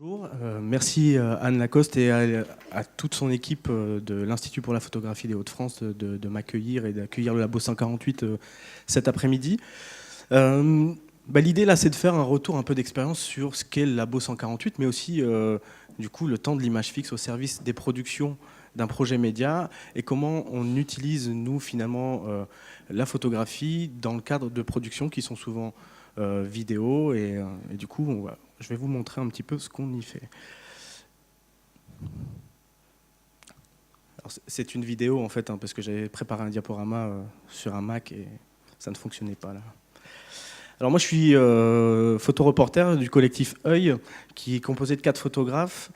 Bonjour, merci Anne Lacoste et à toute son équipe de l'Institut pour la photographie des Hauts-de-France de m'accueillir et d'accueillir le Labo 148 cet après-midi. L'idée là, c'est de faire un retour un peu d'expérience sur ce qu'est le Labo 148, mais aussi du coup le temps de l'image fixe au service des productions d'un projet média et comment on utilise nous finalement la photographie dans le cadre de productions qui sont souvent vidéo et du coup je vais vous montrer un petit peu ce qu'on y fait. C'est une vidéo en fait parce que j'avais préparé un diaporama sur un Mac et ça ne fonctionnait pas là. Alors moi je suis photoreporter du collectif Œil qui est composé de 4 photographes.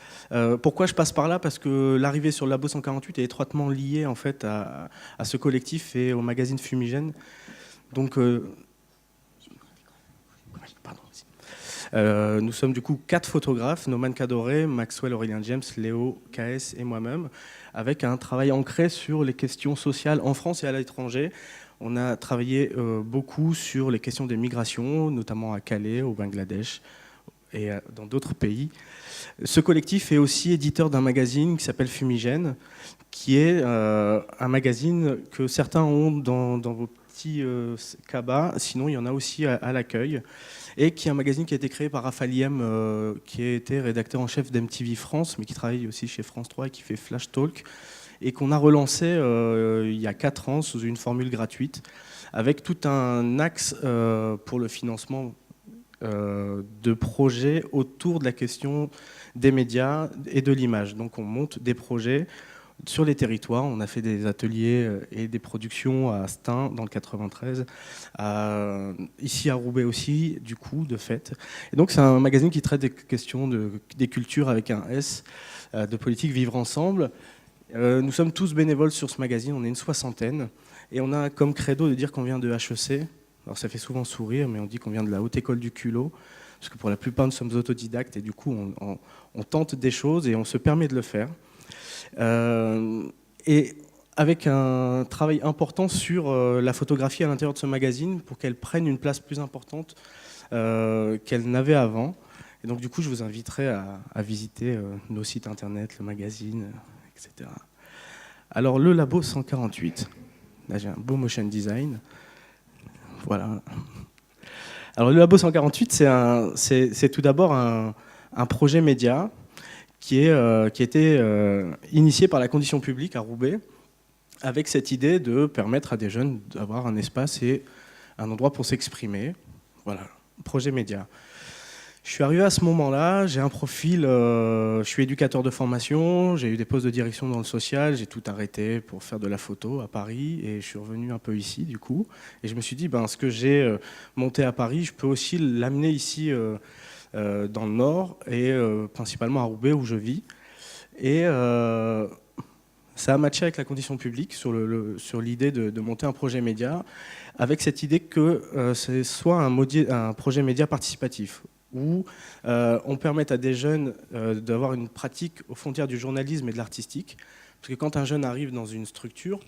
Pourquoi je passe par là? Parce que l'arrivée sur le Labo 148 est étroitement liée en fait à ce collectif et au magazine Fumigène. Donc nous sommes du coup 4 photographes, Noman Kadoré, Maxwell Aurélien James, Léo KS et moi-même, avec un travail ancré sur les questions sociales en France et à l'étranger. On a travaillé beaucoup sur les questions des migrations, notamment à Calais, au Bangladesh et dans d'autres pays. Ce collectif est aussi éditeur d'un magazine qui s'appelle Fumigène, qui est un magazine que certains ont dans vos petits cabas, sinon il y en a aussi à l'accueil, et qui est un magazine qui a été créé par Raphaël Yem, qui a été rédacteur en chef d'MTV France, mais qui travaille aussi chez France 3 et qui fait Flash Talk, et qu'on a relancé il y a 4 ans sous une formule gratuite, avec tout un axe pour le financement de projets autour de la question des médias et de l'image. Donc on monte des projets sur les territoires. On a fait des ateliers et des productions à Stein dans le 93, ici à Roubaix aussi, du coup, de fait. Et donc c'est un magazine qui traite des questions des cultures avec un S, de politique vivre ensemble. Nous sommes tous bénévoles sur ce magazine, on est une 60aine, et on a comme credo de dire qu'on vient de HEC. Alors ça fait souvent sourire, mais on dit qu'on vient de la haute école du culot, parce que pour la plupart nous sommes autodidactes, et du coup on tente des choses et on se permet de le faire. Et avec un travail important sur la photographie à l'intérieur de ce magazine, pour qu'elle prenne une place plus importante qu'elle n'avait avant. Et donc du coup je vous inviterai à visiter nos sites internet, le magazine, etc. Alors le Labo 148, là j'ai un beau motion design, voilà. Alors le Labo 148 c'est tout d'abord un projet média qui a été initié par la Condition publique à Roubaix, avec cette idée de permettre à des jeunes d'avoir un espace et un endroit pour s'exprimer. Voilà, projet média. Je suis arrivé à ce moment-là, j'ai un profil, je suis éducateur de formation, j'ai eu des postes de direction dans le social, j'ai tout arrêté pour faire de la photo à Paris et je suis revenu un peu ici du coup. Et je me suis dit, ce que j'ai monté à Paris, je peux aussi l'amener ici dans le Nord et principalement à Roubaix où je vis. Et ça a matché avec la Condition publique sur l'idée de monter un projet média, avec cette idée que ce soit un projet média participatif, où on permette à des jeunes d'avoir une pratique aux frontières du journalisme et de l'artistique. Parce que quand un jeune arrive dans une structure,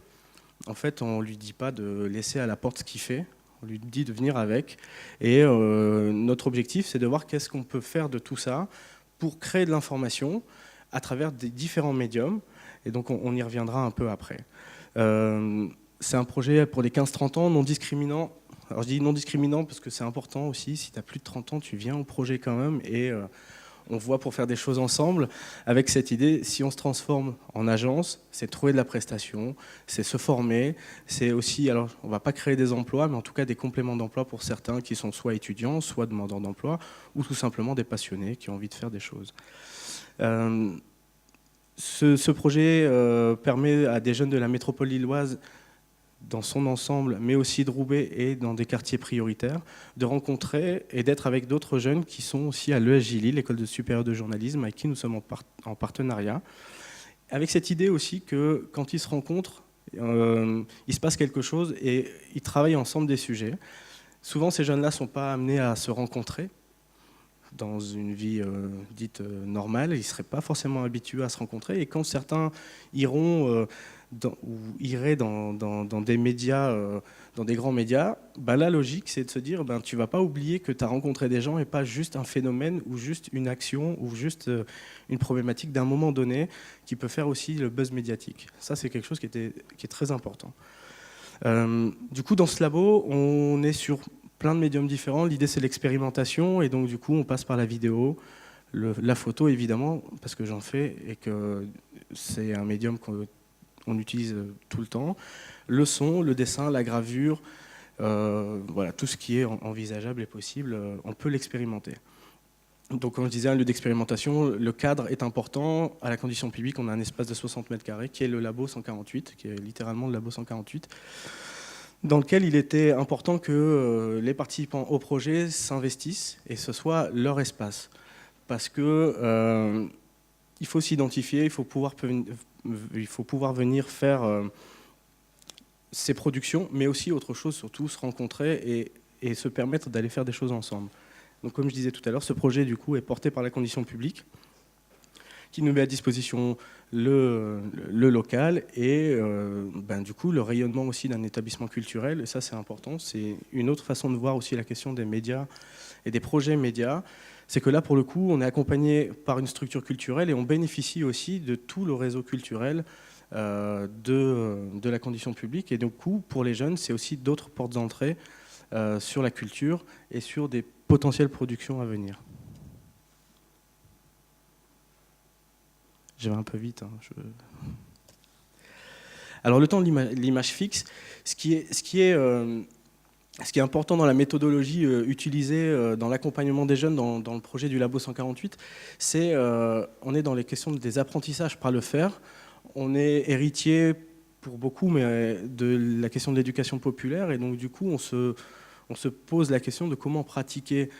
en fait, on ne lui dit pas de laisser à la porte ce qu'il fait, on lui dit de venir avec. Et notre objectif, c'est de voir qu'est-ce qu'on peut faire de tout ça pour créer de l'information à travers des différents médiums. Et donc, on y reviendra un peu après. C'est un projet pour les 15-30 ans, non discriminant. Alors, je dis non discriminant parce que c'est important aussi. Si tu as plus de 30 ans, tu viens au projet quand même. Et on voit pour faire des choses ensemble avec cette idée, si on se transforme en agence, c'est trouver de la prestation, c'est se former, c'est aussi, alors on ne va pas créer des emplois, mais en tout cas des compléments d'emploi pour certains qui sont soit étudiants, soit demandeurs d'emploi, ou tout simplement des passionnés qui ont envie de faire des choses. Ce projet permet à des jeunes de la métropole lilloise, dans son ensemble, mais aussi de Roubaix et dans des quartiers prioritaires, de rencontrer et d'être avec d'autres jeunes qui sont aussi à l'ESJ Lille, l'école supérieure de journalisme, avec qui nous sommes en partenariat. Avec cette idée aussi que quand ils se rencontrent, il se passe quelque chose et ils travaillent ensemble des sujets. Souvent, ces jeunes-là ne sont pas amenés à se rencontrer dans une vie dite normale, ils ne seraient pas forcément habitués à se rencontrer. Et quand certains iront ou irait dans des médias, dans des grands médias, la logique, c'est de se dire, tu ne vas pas oublier que tu as rencontré des gens et pas juste un phénomène ou juste une action ou juste une problématique d'un moment donné qui peut faire aussi le buzz médiatique. Ça, c'est quelque chose qui est très important. Du coup, dans ce labo, on est sur plein de médiums différents. L'idée, c'est l'expérimentation, et donc du coup, on passe par la vidéo, la photo, évidemment, parce que j'en fais et que c'est un médium qu'on utilise tout le temps. Le son, le dessin, la gravure, voilà, tout ce qui est envisageable et possible, on peut l'expérimenter. Donc, comme je disais, un lieu d'expérimentation, le cadre est important. À la condition publique, on a un espace de 60 mètres carrés qui est le labo 148, qui est littéralement le labo 148, dans lequel il était important que les participants au projet s'investissent et ce soit leur espace. Parce que il faut s'identifier, il faut pouvoir venir faire ces productions, mais aussi autre chose, surtout se rencontrer et se permettre d'aller faire des choses ensemble. Donc, comme je disais tout à l'heure, ce projet du coup est porté par la condition publique, qui nous met à disposition le local et du coup le rayonnement aussi d'un établissement culturel. Et ça, c'est important. C'est une autre façon de voir aussi la question des médias et des projets médias. C'est que là, pour le coup, on est accompagné par une structure culturelle et on bénéficie aussi de tout le réseau culturel de la condition publique. Et du coup, pour les jeunes, c'est aussi d'autres portes d'entrée sur la culture et sur des potentielles productions à venir. Je vais un peu vite. Alors, le temps de l'image fixe, ce qui est important dans la méthodologie utilisée dans l'accompagnement des jeunes dans le projet du Labo 148, c'est on est dans les questions des apprentissages par le faire. On est héritier pour beaucoup, mais de la question de l'éducation populaire, et donc du coup on se pose la question de comment pratiquer,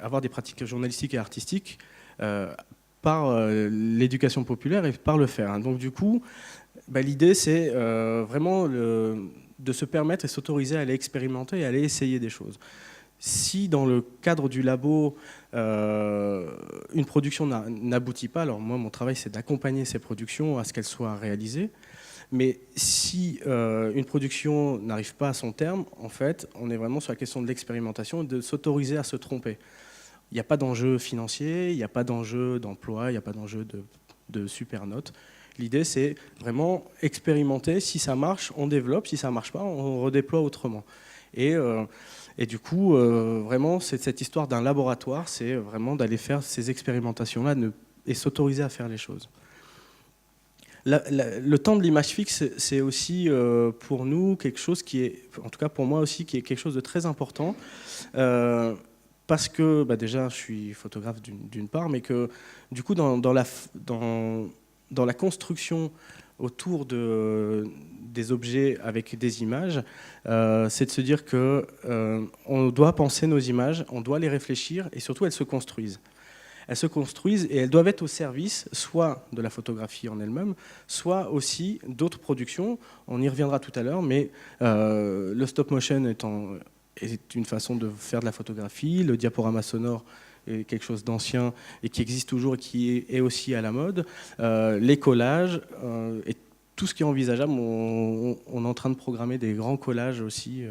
avoir des pratiques journalistiques et artistiques par l'éducation populaire et par le faire. Donc du coup, l'idée c'est vraiment de se permettre et s'autoriser à aller expérimenter et à aller essayer des choses. Si dans le cadre du labo, une production n'aboutit pas, alors moi mon travail c'est d'accompagner ces productions à ce qu'elles soient réalisées, mais si une production n'arrive pas à son terme, en fait, on est vraiment sur la question de l'expérimentation et de s'autoriser à se tromper. Il n'y a pas d'enjeu financier, il n'y a pas d'enjeu d'emploi, il n'y a pas d'enjeu de super notes. L'idée, c'est vraiment expérimenter. Si ça marche, on développe. Si ça ne marche pas, on redéploie autrement. Et du coup, vraiment, cette histoire d'un laboratoire, c'est vraiment d'aller faire ces expérimentations-là et s'autoriser à faire les choses. Le temps de l'image fixe, c'est aussi pour nous quelque chose qui est, en tout cas pour moi aussi, qui est quelque chose de très important. Parce que déjà, je suis photographe d'une part, mais que du coup, dans la construction autour des objets avec des images, c'est de se dire qu'on doit penser nos images, on doit les réfléchir et surtout elles se construisent. Elles se construisent et elles doivent être au service soit de la photographie en elle-même, soit aussi d'autres productions. On y reviendra tout à l'heure, mais le stop motion est une façon de faire de la photographie, le diaporama sonore est quelque chose d'ancien et qui existe toujours et qui est aussi à la mode, les collages et tout ce qui est envisageable. On est en train de programmer des grands collages aussi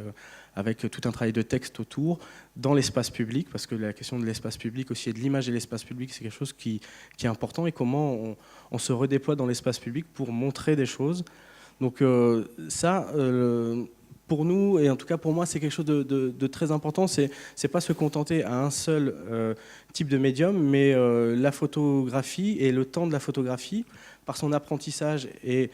avec tout un travail de texte autour dans l'espace public, parce que la question de l'espace public aussi et de l'image de l'espace public, c'est quelque chose qui est important, et comment on se redéploie dans l'espace public pour montrer des choses. Donc ça, pour nous, et en tout cas pour moi, c'est quelque chose de très important. C'est pas se contenter à un seul type de médium, mais la photographie et le temps de la photographie, par son apprentissage et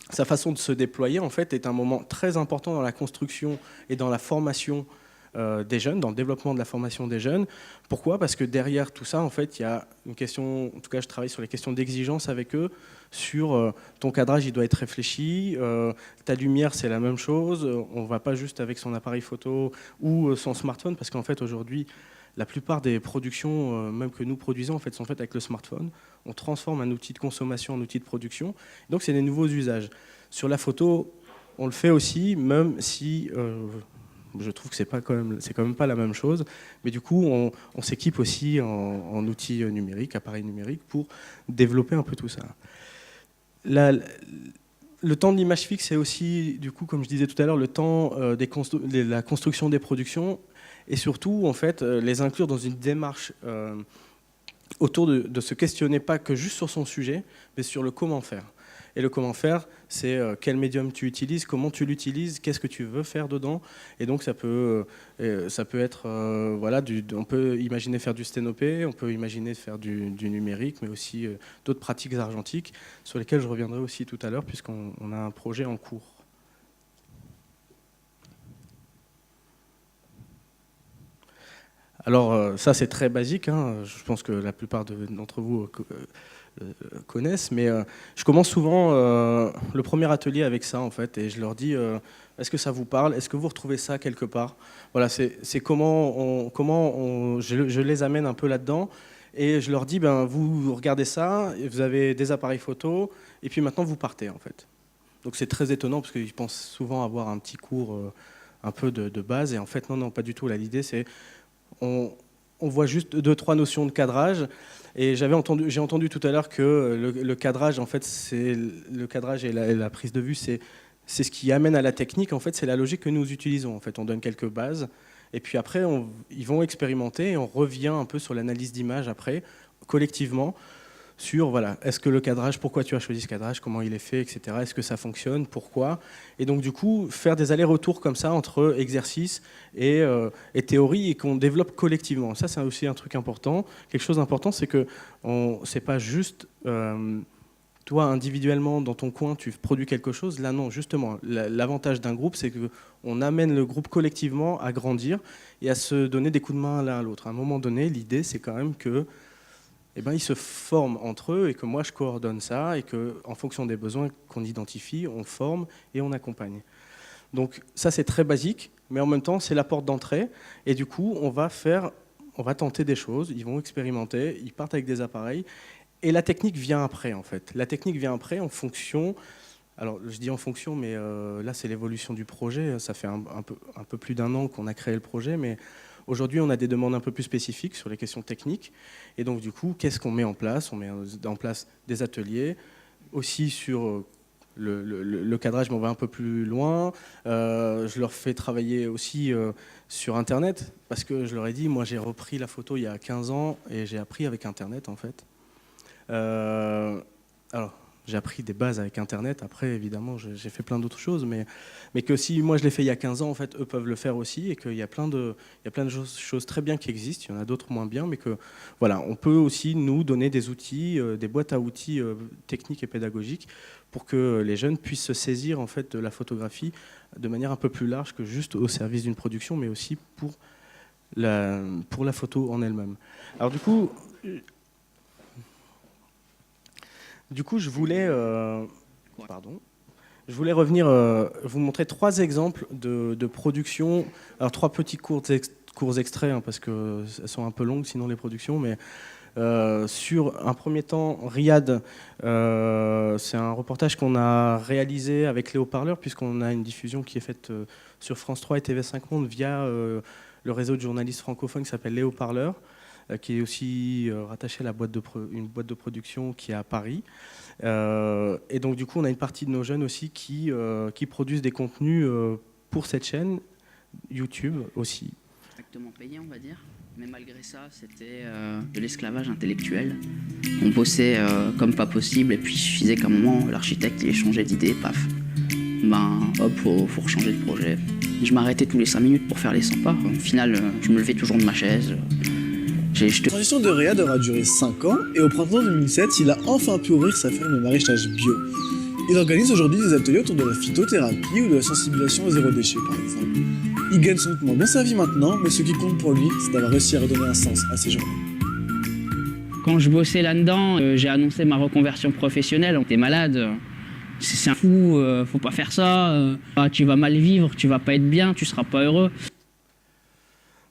sa façon de se déployer, en fait, est un moment très important dans la construction et dans la formation des jeunes, dans le développement de la formation des jeunes. Pourquoi ? Parce que derrière tout ça, en fait, il y a une question, en tout cas je travaille sur les questions d'exigence avec eux, sur ton cadrage, il doit être réfléchi, ta lumière, c'est la même chose, on ne va pas juste avec son appareil photo ou son smartphone, parce qu'en fait, aujourd'hui, la plupart des productions, même que nous produisons, en fait, sont faites avec le smartphone. On transforme un outil de consommation en outil de production. Donc, c'est des nouveaux usages. Sur la photo, on le fait aussi, même si je trouve que c'est quand même pas la même chose. Mais du coup, on s'équipe aussi en outils numériques, appareils numériques, pour développer un peu tout ça. le temps de l'image fixe, c'est aussi, du coup, comme je disais tout à l'heure, le temps de la construction des productions, et surtout, en fait, les inclure dans une démarche autour de se questionner pas que juste sur son sujet, mais sur le comment faire. Et le comment faire, c'est quel médium tu utilises, comment tu l'utilises, qu'est-ce que tu veux faire dedans. Et donc ça peut être, voilà, on peut imaginer faire du sténopé, on peut imaginer faire du numérique, mais aussi d'autres pratiques argentiques, sur lesquelles je reviendrai aussi tout à l'heure, puisqu'on a un projet en cours. Alors ça c'est très basique, hein. Je pense que la plupart d'entre vous connaissent, mais je commence souvent le premier atelier avec ça en fait, et je leur dis est-ce que ça vous parle, est-ce que vous retrouvez ça quelque part. Voilà, c'est comment je les amène un peu là-dedans, et je leur dis ben vous regardez ça, vous avez des appareils photo, et puis maintenant vous partez en fait. Donc c'est très étonnant parce qu'ils pensent souvent avoir un petit cours un peu de base, et en fait non, pas du tout. Là l'idée c'est on voit juste 2-3 notions de cadrage. Et j'ai entendu tout à l'heure que le cadrage, en fait, le cadrage et la prise de vue, c'est ce qui amène à la technique. En fait, c'est la logique que nous utilisons. En fait, on donne quelques bases, et puis après, ils vont expérimenter, et on revient un peu sur l'analyse d'image après, collectivement, sur voilà, est-ce que le cadrage, pourquoi tu as choisi ce cadrage, comment il est fait, etc. Est-ce que ça fonctionne, pourquoi. Et donc du coup, faire des allers-retours comme ça entre exercice et théorie, et qu'on développe collectivement. Ça, c'est aussi un truc important. Quelque chose d'important, c'est que c'est pas juste toi individuellement dans ton coin, tu produis quelque chose. Là, non, justement, l'avantage d'un groupe, c'est qu'on amène le groupe collectivement à grandir et à se donner des coups de main l'un à l'autre. À un moment donné, l'idée, c'est quand même que ils se forment entre eux, et que moi je coordonne ça, et qu'en fonction des besoins qu'on identifie, on forme et on accompagne. Donc ça c'est très basique, mais en même temps c'est la porte d'entrée, et du coup on va tenter des choses, ils vont expérimenter, ils partent avec des appareils, et la technique vient après en fait. La technique vient après en fonction, alors je dis en fonction, mais là c'est l'évolution du projet, ça fait un peu plus d'1 an qu'on a créé le projet, mais aujourd'hui, on a des demandes un peu plus spécifiques sur les questions techniques. Et donc, du coup, qu'est-ce qu'on met en place? On met en place des ateliers, aussi sur le cadrage, mais on va un peu plus loin. Je leur fais travailler aussi sur Internet, parce que je leur ai dit, moi, j'ai repris la photo il y a 15 ans, et j'ai appris avec Internet, en fait. Alors, j'ai appris des bases avec Internet. Après, évidemment, j'ai fait plein d'autres choses, mais que si moi je l'ai fait il y a 15 ans, en fait, eux peuvent le faire aussi, et qu'il y a plein de choses très bien qui existent. Il y en a d'autres moins bien, mais que voilà, on peut aussi nous donner des outils, des boîtes à outils techniques et pédagogiques, pour que les jeunes puissent se saisir en fait de la photographie de manière un peu plus large que juste au service d'une production, mais aussi pour la photo en elle-même. Alors du coup, je voulais revenir vous montrer 3 exemples de production. Alors 3 petits courts extraits, hein, parce qu'elles sont un peu longues sinon les productions, mais sur un premier temps, Riyad, c'est un reportage qu'on a réalisé avec les haut-parleurs, puisqu'on a une diffusion qui est faite sur France 3 et TV5 Monde via le réseau de journalistes francophones qui s'appelle les haut-parleurs, qui est aussi rattaché à une boîte de production qui est à Paris. Et donc du coup, on a une partie de nos jeunes aussi qui produisent des contenus pour cette chaîne, YouTube aussi. Exactement payé, on va dire. Mais malgré ça, c'était de l'esclavage intellectuel. On bossait comme pas possible, et puis il suffisait qu'à un moment, l'architecte il ait changé d'idée, paf. Hop, faut rechanger de projet. Je m'arrêtais tous les 5 minutes pour faire les 100 pas. Au final, je me levais toujours de ma chaise. La transition de Riyad aura duré 5 ans, et au printemps 2007, il a enfin pu ouvrir sa ferme de maraîchage bio. Il organise aujourd'hui des ateliers autour de la phytothérapie ou de la sensibilisation au zéro déchet, par exemple. Il gagne sans doute moins bien sa vie maintenant, mais ce qui compte pour lui, c'est d'avoir réussi à redonner un sens à ses journées. Quand je bossais là-dedans, j'ai annoncé ma reconversion professionnelle. T'es malade, c'est un fou, faut pas faire ça. Tu vas mal vivre, tu vas pas être bien, tu seras pas heureux.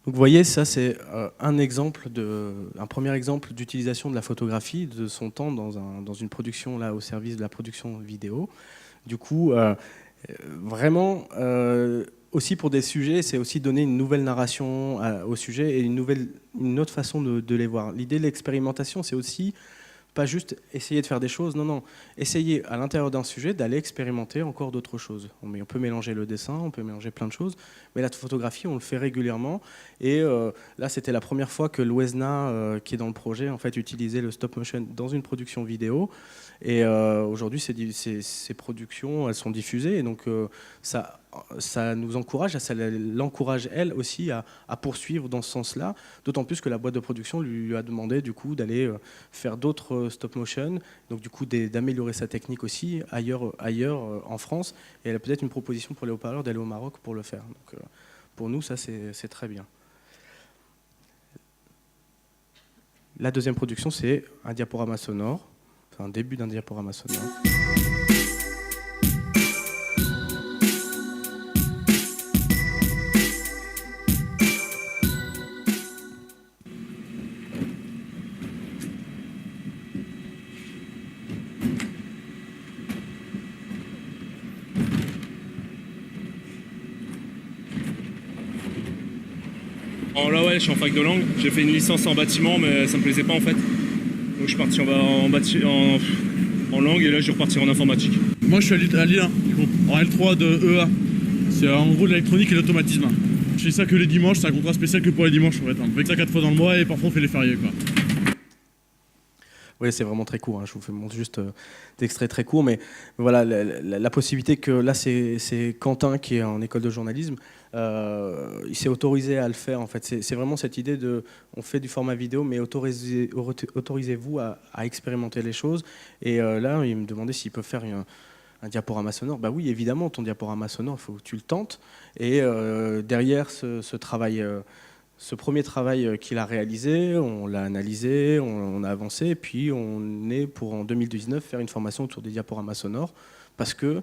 Donc vous voyez, ça c'est un premier exemple d'utilisation de la photographie, de son temps dans une production là, au service de la production vidéo. Du coup, vraiment, aussi pour des sujets, c'est aussi donner une nouvelle narration au sujet et une autre façon de les voir. L'idée de l'expérimentation, c'est aussi pas juste essayer de faire des choses, non, essayer à l'intérieur d'un sujet d'aller expérimenter encore d'autres choses. On peut mélanger le dessin, on peut mélanger plein de choses, mais la photographie, on le fait régulièrement. Et là, c'était la première fois que l'OESNA, qui est dans le projet, en fait, utilisait le stop motion dans une production vidéo. Et aujourd'hui, ces productions, elles sont diffusées, et donc ça nous encourage, ça l'encourage elle aussi à poursuivre dans ce sens-là, d'autant plus que la boîte de production lui a demandé du coup d'aller faire d'autres stop motion, donc du coup d'améliorer sa technique aussi ailleurs en France, et elle a peut-être une proposition pour les haut-parleurs d'aller au Maroc pour le faire. Donc pour nous, ça c'est très bien. La deuxième production, c'est un diaporama sonore, c'est un début d'un diaporama sonore. Alors là, ouais, je suis en fac de langue. J'ai fait une licence en bâtiment, mais ça me plaisait pas en fait. Donc je suis parti en langue et là je vais repartir en informatique. Moi je suis à Lille 1, en L3 de EA. C'est en gros de l'électronique et l'automatisme. Je fais ça que les dimanches, c'est un contrat spécial que pour les dimanches en fait. On fait ça 4 fois dans le mois et parfois on fait les fériés quoi. Oui, c'est vraiment très court, hein. Je vous fais juste d'extraits très courts, mais voilà, la possibilité que là, c'est Quentin qui est en école de journalisme, il s'est autorisé à le faire en fait. C'est vraiment cette idée de, on fait du format vidéo, mais autorisez-vous à expérimenter les choses. Et là, il me demandait s'il peut faire un diaporama sonore. Bah oui, évidemment, ton diaporama sonore, il faut que tu le tentes. Et derrière ce travail... Ce premier travail qu'il a réalisé, on l'a analysé, on a avancé, et puis on est pour en 2019 faire une formation autour des diaporamas sonores, parce que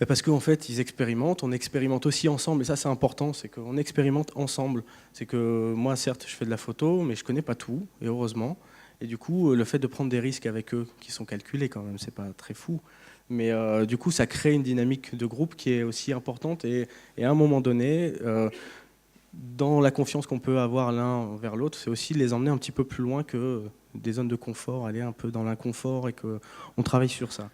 en fait ils expérimentent, on expérimente aussi ensemble, et ça c'est important, c'est qu'on expérimente ensemble. C'est que moi certes je fais de la photo, mais je connais pas tout, et heureusement, et du coup le fait de prendre des risques avec eux, qui sont calculés quand même, c'est pas très fou, mais du coup ça crée une dynamique de groupe qui est aussi importante, et à un moment donné... dans la confiance qu'on peut avoir l'un vers l'autre, c'est aussi les emmener un petit peu plus loin que des zones de confort, aller un peu dans l'inconfort et qu'on travaille sur ça.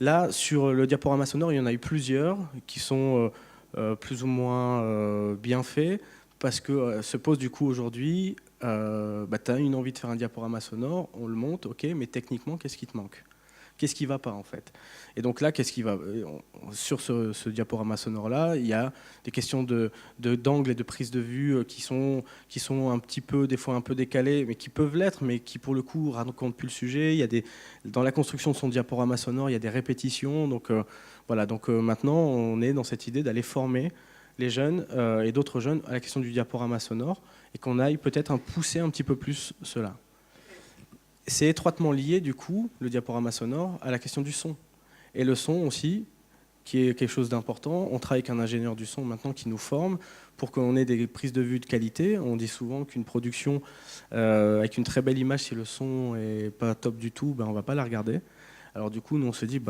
Là, sur le diaporama sonore, il y en a eu plusieurs qui sont plus ou moins bien faits parce que se pose du coup aujourd'hui, tu as une envie de faire un diaporama sonore, on le monte, ok, mais techniquement, qu'est-ce qui te manque ? Qu'est-ce qui ne va pas en fait ? Et donc là, qu'est-ce qui va ? Sur ce diaporama sonore-là, il y a des questions d'angle et de prise de vue qui sont un petit peu, des fois un peu décalées, mais qui peuvent l'être, mais qui pour le coup ne racontent plus le sujet. Il y a dans la construction de son diaporama sonore, il y a des répétitions. Donc voilà, donc maintenant, on est dans cette idée d'aller former les jeunes et d'autres jeunes à la question du diaporama sonore et qu'on aille peut-être pousser un petit peu plus cela. C'est étroitement lié, du coup, le diaporama sonore, à la question du son. Et le son aussi, qui est quelque chose d'important. On travaille avec un ingénieur du son maintenant qui nous forme pour qu'on ait des prises de vue de qualité. On dit souvent qu'une production avec une très belle image, si le son n'est pas top du tout, on ne va pas la regarder. Alors du coup, nous on se dit,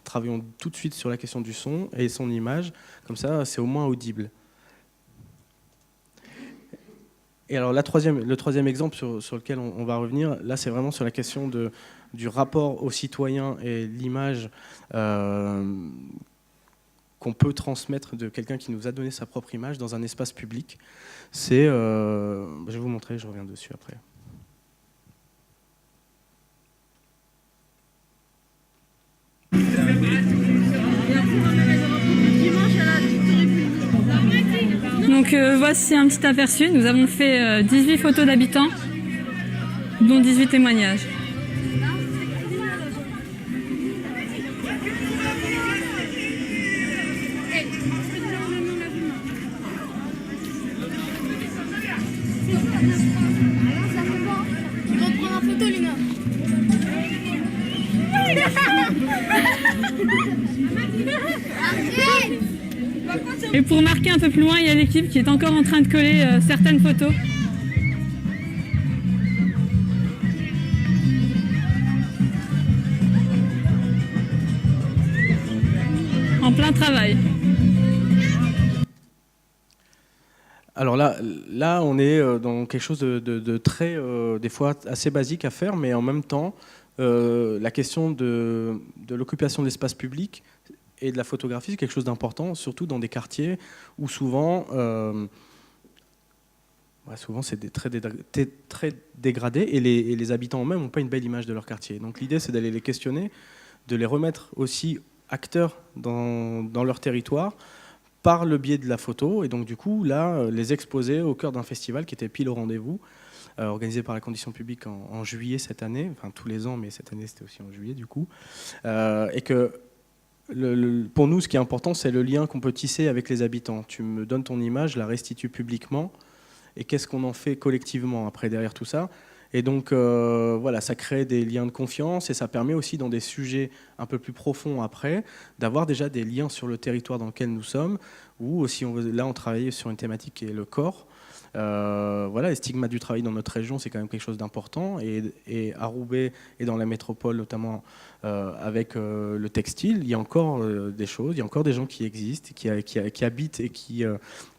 travaillons tout de suite sur la question du son et son image. Comme ça, c'est au moins audible. Et alors le troisième exemple sur lequel on va revenir, là c'est vraiment sur la question du rapport au citoyen et l'image qu'on peut transmettre de quelqu'un qui nous a donné sa propre image dans un espace public. Je vais vous montrer, je reviens dessus après. Donc voici un petit aperçu. Nous avons fait 18 photos d'habitants, dont 18 témoignages. Et pour marquer un peu plus loin, il y a l'équipe qui est encore en train de coller certaines photos. En plein travail. Alors là, on est dans quelque chose de très, des fois, assez basique à faire, mais en même temps, la question de l'occupation de l'espace public et de la photographie, c'est quelque chose d'important, surtout dans des quartiers où souvent c'est très dégradé et les habitants eux-mêmes n'ont pas une belle image de leur quartier. Donc l'idée, c'est d'aller les questionner, de les remettre aussi acteurs dans leur territoire par le biais de la photo. Et donc du coup, là, les exposer au cœur d'un festival qui était pile au rendez-vous, organisé par la Condition publique en juillet cette année, enfin tous les ans, mais cette année c'était aussi en juillet du coup. Et que pour nous, ce qui est important, c'est le lien qu'on peut tisser avec les habitants. Tu me donnes ton image, je la restitue publiquement, et qu'est-ce qu'on en fait collectivement après derrière tout ça. Et donc voilà, ça crée des liens de confiance et ça permet aussi dans des sujets un peu plus profonds après d'avoir déjà des liens sur le territoire dans lequel nous sommes, ou aussi là on travaille sur une thématique qui est le corps. Voilà, les stigmates du travail dans notre région, c'est quand même quelque chose d'important. Et à Roubaix et dans la métropole, notamment avec le textile, il y a encore des choses, il y a encore des gens qui existent, qui habitent et qui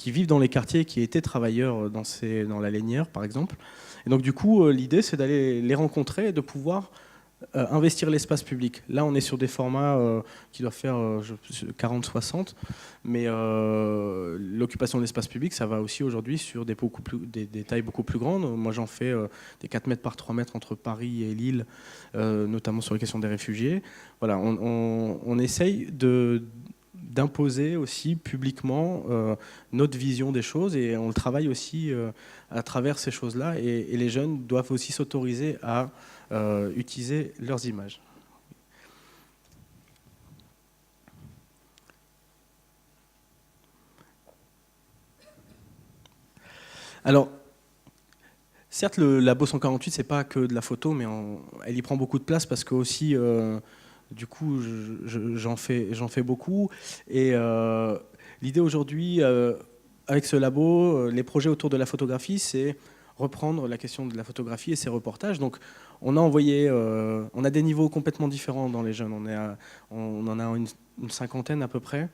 vivent dans les quartiers, qui étaient travailleurs dans la lainière, par exemple. Et donc du coup, l'idée, c'est d'aller les rencontrer et de pouvoir investir l'espace public. Là, on est sur des formats qui doivent faire 40-60, mais l'occupation de l'espace public, ça va aussi aujourd'hui sur des tailles beaucoup plus grandes. Moi, j'en fais des 4 mètres par 3 mètres entre Paris et Lille, notamment sur les questions des réfugiés. Voilà, on essaye d'imposer aussi publiquement notre vision des choses et on le travaille aussi à travers ces choses-là et les jeunes doivent aussi s'autoriser à utiliser leurs images. Alors, certes, le Labo 148, c'est pas que de la photo, mais elle y prend beaucoup de place parce que aussi, du coup, j'en fais beaucoup. Et l'idée aujourd'hui, avec ce labo, les projets autour de la photographie, c'est reprendre la question de la photographie et ses reportages. Donc, on a des niveaux complètement différents dans les jeunes. On en a une cinquantaine à peu près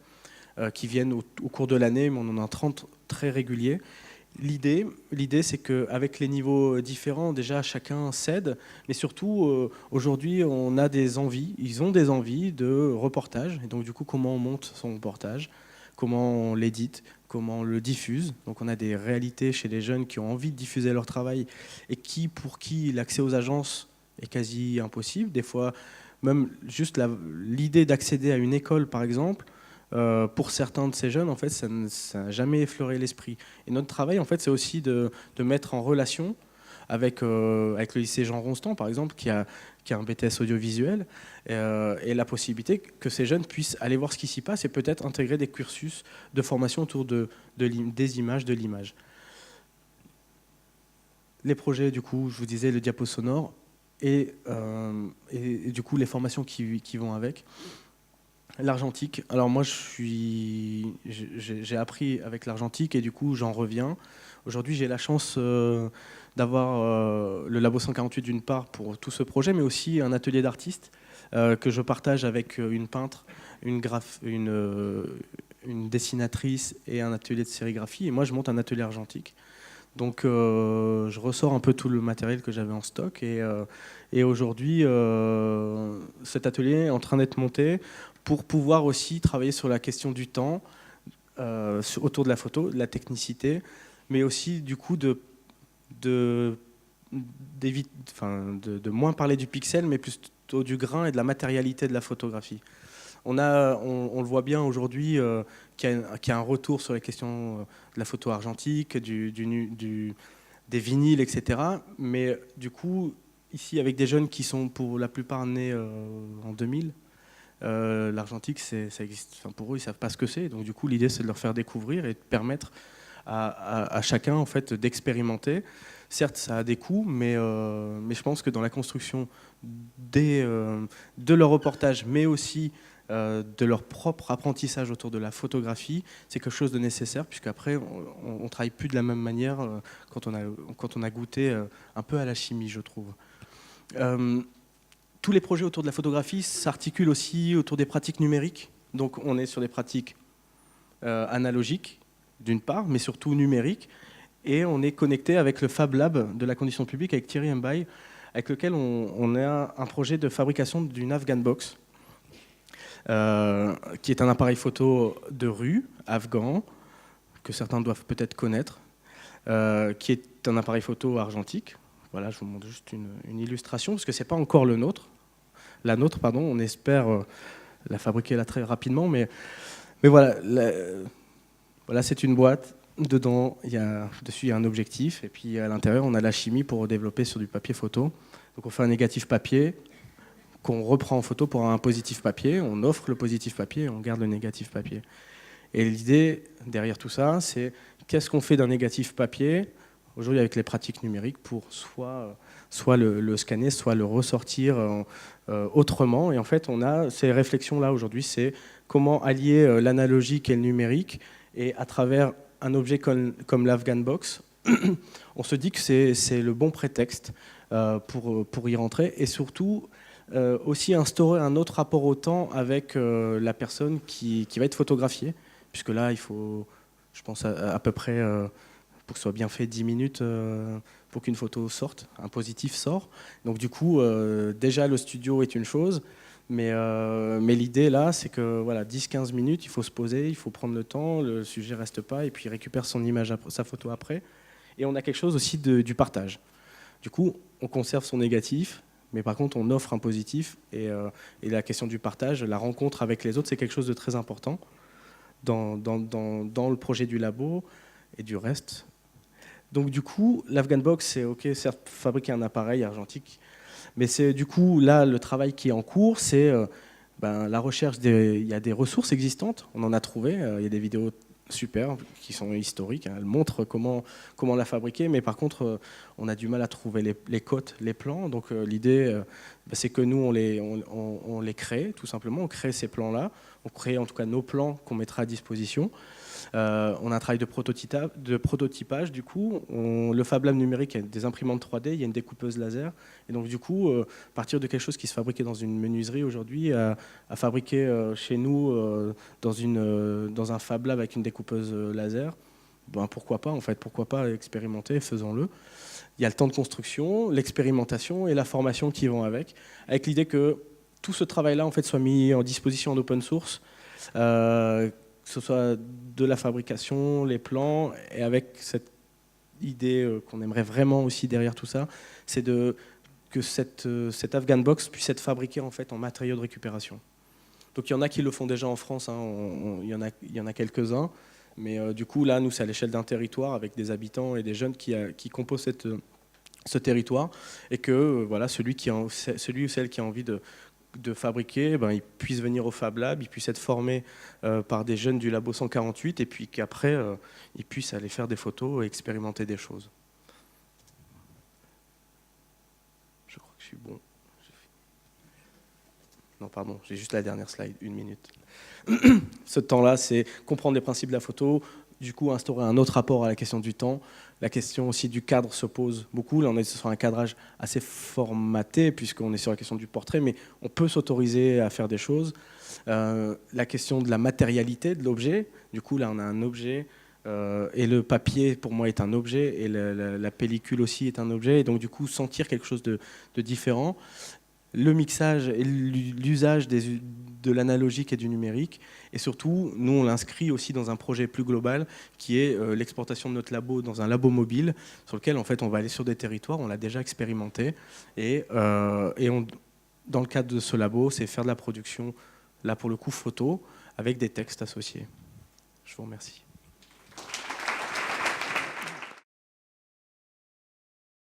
qui viennent au cours de l'année, mais on en a 30 très réguliers. L'idée, c'est qu'avec les niveaux différents, déjà chacun cède, mais surtout aujourd'hui, ils ont des envies de reportage. Et donc du coup, comment on monte son reportage, comment on l'édite, comment on le diffuse. Donc on a des réalités chez les jeunes qui ont envie de diffuser leur travail et pour qui l'accès aux agences est quasi impossible. Des fois, même juste l'idée d'accéder à une école, par exemple, pour certains de ces jeunes, en fait, ça n'a jamais effleuré l'esprit. Et notre travail, en fait, c'est aussi de mettre en relation avec le lycée Jean Rostand, par exemple, qui a un BTS audiovisuel, et la possibilité que ces jeunes puissent aller voir ce qui s'y passe et peut-être intégrer des cursus de formation autour des images, de l'image. Les projets, du coup, je vous disais, le diapo sonore et du coup, les formations qui vont avec. L'argentique, alors moi j'ai appris avec l'argentique et du coup j'en reviens. Aujourd'hui j'ai la chance d'avoir le Labo 148 d'une part pour tout ce projet, mais aussi un atelier d'artiste que je partage avec une peintre, une dessinatrice et un atelier de sérigraphie. Et moi je monte un atelier argentique. Donc je ressors un peu tout le matériel que j'avais en stock et aujourd'hui cet atelier est en train d'être monté pour pouvoir aussi travailler sur la question du temps, autour de la photo, de la technicité, mais aussi du coup de moins parler du pixel, mais plutôt du grain et de la matérialité de la photographie. On le voit bien aujourd'hui qu'il y a un retour sur les questions de la photo argentique, des vinyles, etc. Mais du coup, ici, avec des jeunes qui sont pour la plupart nés en 2000, l'argentique, ça existe. Enfin, pour eux, ils ne savent pas ce que c'est. Donc du coup, l'idée, c'est de leur faire découvrir et de permettre à chacun en fait, d'expérimenter. Certes, ça a des coûts, mais je pense que dans la construction de leur reportage, mais aussi de leur propre apprentissage autour de la photographie, c'est quelque chose de nécessaire, puisqu'après, on ne travaille plus de la même manière quand on a goûté un peu à la chimie, je trouve. Tous les projets autour de la photographie s'articulent aussi autour des pratiques numériques. Donc on est sur des pratiques analogiques, d'une part, mais surtout numérique. Et on est connecté avec le Fab Lab de la condition publique, avec Thierry Mbaye, avec lequel on a un projet de fabrication d'une Afghan Box, qui est un appareil photo de rue, afghan, que certains doivent peut-être connaître, qui est un appareil photo argentique. Voilà, je vous montre juste une illustration, parce que ce n'est pas encore la nôtre, on espère la fabriquer là très rapidement, mais voilà, voilà, c'est une boîte. Dedans, dessus, il y a un objectif, et puis à l'intérieur, on a la chimie pour développer sur du papier photo. Donc on fait un négatif papier qu'on reprend en photo pour un positif papier, on offre le positif papier et on garde le négatif papier. Et l'idée derrière tout ça, c'est qu'est-ce qu'on fait d'un négatif papier aujourd'hui avec les pratiques numériques pour soit le scanner, soit le ressortir autrement. Et en fait, on a ces réflexions-là aujourd'hui, c'est comment allier l'analogique et le numérique, et à travers un objet comme l'Afghan Box, on se dit que c'est le bon prétexte pour y rentrer, et surtout aussi instaurer un autre rapport au temps avec la personne qui va être photographiée, puisque là, il faut, je pense, à peu près, pour que ce soit bien fait, 10 minutes pour qu'une photo sorte, un positif sort. Donc du coup, déjà, le studio est une chose, mais l'idée là, c'est que voilà, 10-15 minutes, il faut se poser, il faut prendre le temps, le sujet ne reste pas, et puis il récupère son image, sa photo après. Et on a quelque chose aussi du partage. Du coup, on conserve son négatif, mais par contre, on offre un positif, et la question du partage, la rencontre avec les autres, c'est quelque chose de très important dans le projet du labo et du reste. Donc du coup, l'Afghan Box, c'est OK, certes, fabriquer un appareil argentique, mais c'est du coup, là, le travail qui est en cours, c'est la recherche, il y a des ressources existantes, on en a trouvé, il y a des vidéos super, qui sont historiques, hein, elles montrent comment la fabriquer, mais par contre, on a du mal à trouver les cotes, les plans, donc l'idée, c'est que nous, on les crée, tout simplement, on crée ces plans-là, on crée en tout cas nos plans qu'on mettra à disposition. On a un travail de prototypage, du coup, le Fab Lab numérique, il y a des imprimantes 3D, il y a une découpeuse laser, et donc du coup, à partir de quelque chose qui se fabriquait dans une menuiserie aujourd'hui, à fabriquer chez nous dans un Fab Lab avec une découpeuse laser, pourquoi pas en fait, pourquoi pas expérimenter, faisons-le. Il y a le temps de construction, l'expérimentation et la formation qui vont avec l'idée que tout ce travail-là en fait soit mis en disposition en open source. Que ce soit de la fabrication, les plans, et avec cette idée qu'on aimerait vraiment aussi derrière tout ça, c'est que cette Afghan Box puisse être fabriquée en fait en matériaux de récupération. Donc il y en a qui le font déjà en France, hein, il y en a quelques-uns, mais du coup là, nous, c'est à l'échelle d'un territoire avec des habitants et des jeunes qui composent ce territoire, et que voilà, celui ou celle qui a envie de fabriquer, il puisse venir au Fab Lab, il puisse être formé par des jeunes du Labo 148, et puis qu'après, il puisse aller faire des photos et expérimenter des choses. Je crois que je suis bon. Non, pardon, j'ai juste la dernière slide, 1 minute. Ce temps-là, c'est comprendre les principes de la photo, du coup instaurer un autre rapport à la question du temps. La question aussi du cadre se pose beaucoup. Là, on est sur un cadrage assez formaté, puisqu'on est sur la question du portrait, mais on peut s'autoriser à faire des choses. La question de la matérialité de l'objet. Du coup, là, on a un objet, et le papier, pour moi, est un objet, et la pellicule aussi est un objet. Et donc, du coup, sentir quelque chose de différent. Le mixage et l'usage de l'analogique et du numérique. Et surtout, nous, on l'inscrit aussi dans un projet plus global qui est l'exportation de notre labo dans un labo mobile sur lequel, en fait, on va aller sur des territoires, on l'a déjà expérimenté. Et dans le cadre de ce labo, c'est faire de la production, là, pour le coup, photo, avec des textes associés. Je vous remercie.